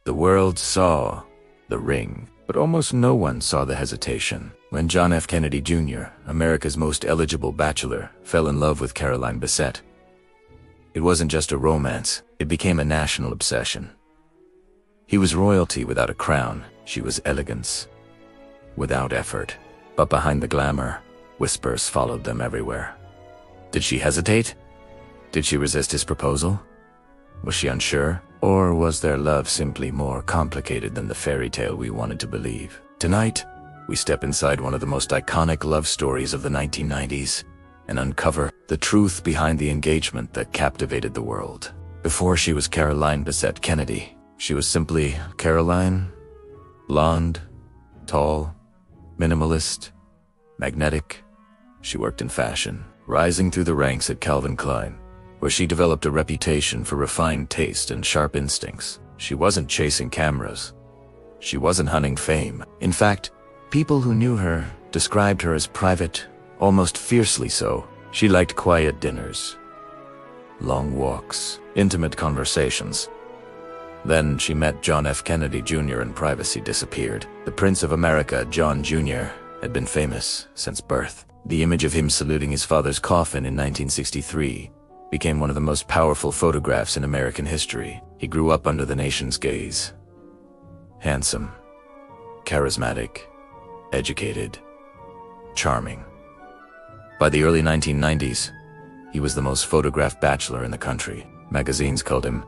The world saw the ring, but almost no one saw the hesitation. When John F. Kennedy Jr., America's most eligible bachelor, fell in love with Carolyn Bessette, it wasn't just a romance, it became a national obsession. He was royalty without a crown, she was elegance without effort. But behind the glamour, whispers followed them everywhere. Did she hesitate? Did she resist his proposal? Was she unsure? Or was their love simply more complicated than the fairy tale we wanted to believe? Tonight, we step inside one of the most iconic love stories of the 1990s and uncover the truth behind the engagement that captivated the world. Before she was Carolyn Bessette Kennedy, she was simply Caroline, blonde, tall, minimalist, magnetic. She worked in fashion, rising through the ranks at Calvin Klein, where she developed a reputation for refined taste and sharp instincts. She wasn't chasing cameras. She wasn't hunting fame. In fact, people who knew her described her as private, almost fiercely so. She liked quiet dinners, long walks, intimate conversations. Then she met John F. Kennedy Jr. and privacy disappeared. The Prince of America, John Jr., had been famous since birth. The image of him saluting his father's coffin in 1963 became one of the most powerful photographs in American history. He grew up under the nation's gaze. Handsome, charismatic, educated, charming. By the early 1990s, he was the most photographed bachelor in the country. Magazines called him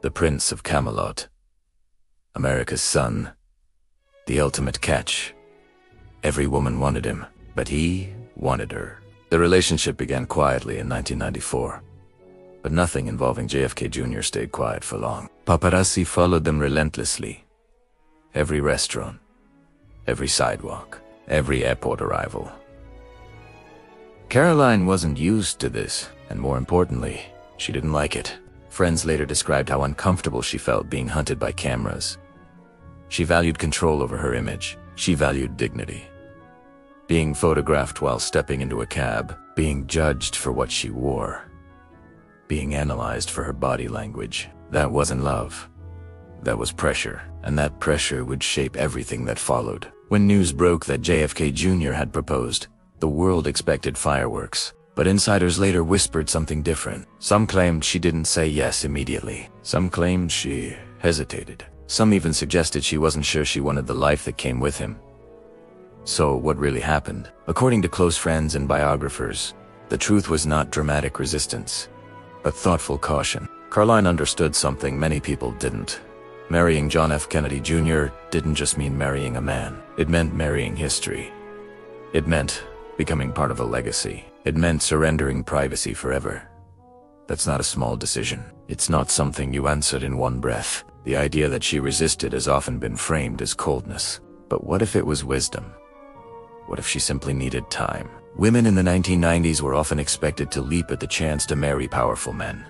the Prince of Camelot, America's son, the ultimate catch. Every woman wanted him, but he wanted her. The relationship began quietly in 1994, but nothing involving JFK Jr. stayed quiet for long. Paparazzi followed them relentlessly. Every restaurant, every sidewalk, every airport arrival. Caroline wasn't used to this, and more importantly, she didn't like it. Friends later described how uncomfortable she felt being hunted by cameras. She valued control over her image. She valued dignity. Being photographed while stepping into a cab, being judged for what she wore, being analyzed for her body language. That wasn't love. That was pressure, and that pressure would shape everything that followed. When news broke that JFK Jr. had proposed, the world expected fireworks. But insiders later whispered something different. Some claimed she didn't say yes immediately. Some claimed she hesitated. Some even suggested she wasn't sure she wanted the life that came with him. So what really happened? According to close friends and biographers, the truth was not dramatic resistance, but thoughtful caution. Caroline understood something many people didn't. Marrying John F. Kennedy Jr. didn't just mean marrying a man. It meant marrying history. It meant becoming part of a legacy. It meant surrendering privacy forever. That's not a small decision. It's not something you answered in one breath. The idea that she resisted has often been framed as coldness. But what if it was wisdom? What if she simply needed time? Women in the 1990s were often expected to leap at the chance to marry powerful men.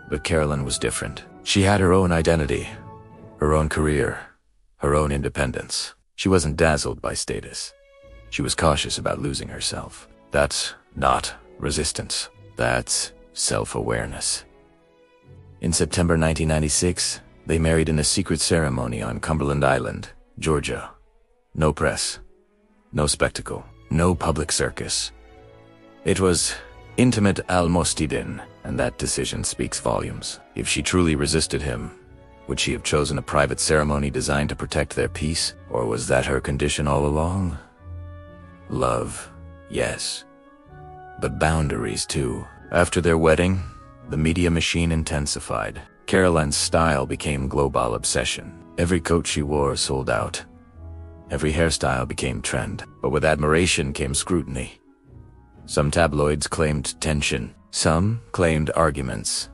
But Carolyn was different. She had her own identity, her own career, her own independence. She wasn't dazzled by status. She was cautious about losing herself. That's not resistance. That's self-awareness. In September 1996, they married in a secret ceremony on Cumberland Island, Georgia. No press, no spectacle, no public circus. It was intimate al-Mostidin, and that decision speaks volumes. If she truly resisted him, would she have chosen a private ceremony designed to protect their peace? Or was that her condition all along? Love, yes. But boundaries too. After their wedding, the media machine intensified. Carolyn's style became global obsession. Every coat she wore sold out. Every hairstyle became trend. But with admiration came scrutiny. Some tabloids claimed tension. Some claimed arguments.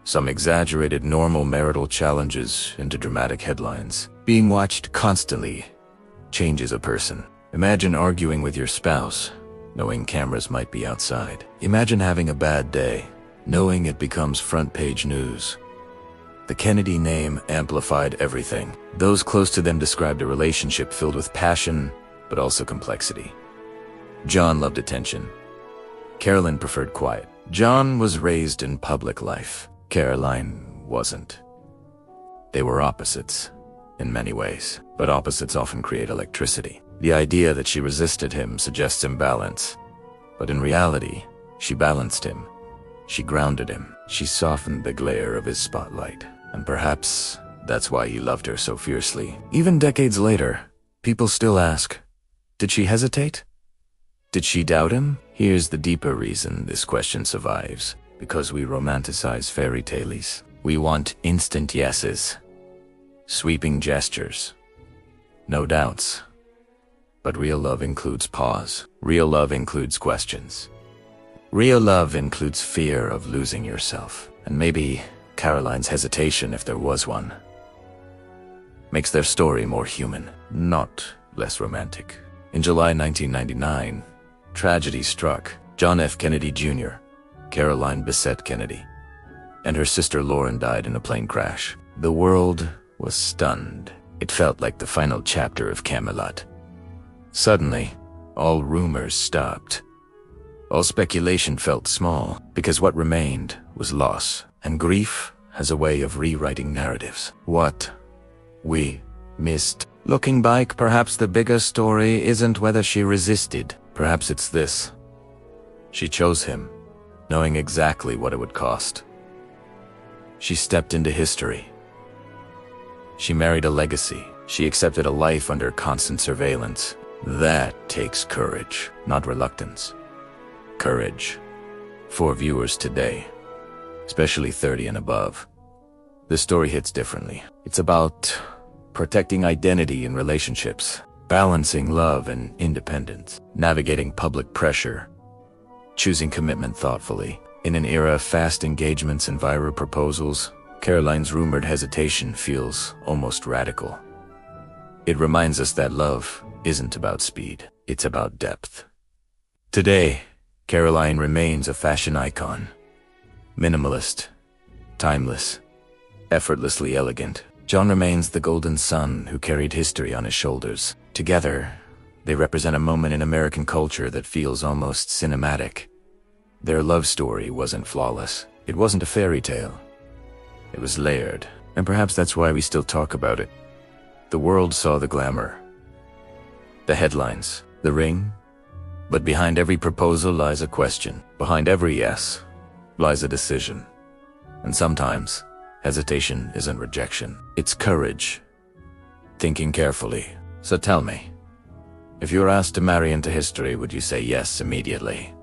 Some exaggerated normal marital challenges into dramatic headlines. Being watched constantly changes a person. Imagine arguing with your spouse, knowing cameras might be outside. Imagine having a bad day, knowing it becomes front-page news. The Kennedy name amplified everything. Those close to them described a relationship filled with passion, but also complexity. John loved attention. Carolyn preferred quiet. John was raised in public life. Caroline wasn't. They were opposites, in many ways, but opposites often create electricity. The idea that she resisted him suggests imbalance, but in reality, she balanced him. She grounded him. She softened the glare of his spotlight, and perhaps that's why he loved her so fiercely. Even decades later, people still ask, did she hesitate? Did she doubt him? Here's the deeper reason this question survives. Because we romanticize fairy tales. We want instant yeses, sweeping gestures, no doubts. But real love includes pause. Real love includes questions. Real love includes fear of losing yourself. And maybe Caroline's hesitation, if there was one, makes their story more human, not less romantic. In July 1999, tragedy struck. John F. Kennedy Jr., Carolyn Bessette Kennedy, and her sister Lauren died in a plane crash. The world was stunned. It felt like the final chapter of Camelot. Suddenly, all rumors stopped. All speculation felt small, because what remained was loss, and grief has a way of rewriting narratives. What we missed. Looking back, perhaps the bigger story isn't whether she resisted. Perhaps it's this. She chose him, knowing exactly what it would cost. She stepped into history. She married a legacy. She accepted a life under constant surveillance. That takes courage, not reluctance. Courage. For viewers today, especially 30 and above, this story hits differently. It's about protecting identity in relationships, balancing love and independence, navigating public pressure, choosing commitment thoughtfully. In an era of fast engagements and viral proposals, Caroline's rumored hesitation feels almost radical. It reminds us that love isn't about speed, it's about depth. Today, Caroline remains a fashion icon. Minimalist, timeless, effortlessly elegant. John remains the golden son who carried history on his shoulders. Together, they represent a moment in American culture that feels almost cinematic. Their love story wasn't flawless. It wasn't a fairy tale. It was layered, and perhaps that's why we still talk about it. The world saw the glamour, the headlines, the ring, but behind every proposal lies a question. Behind every yes lies a decision. And sometimes, hesitation isn't rejection. It's courage, thinking carefully. So tell me, if you were asked to marry into history, would you say yes immediately?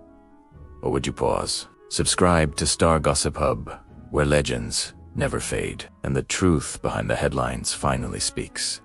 Or would you pause? Subscribe to StarGossip Hub, where legends never fade, and the truth behind the headlines finally speaks.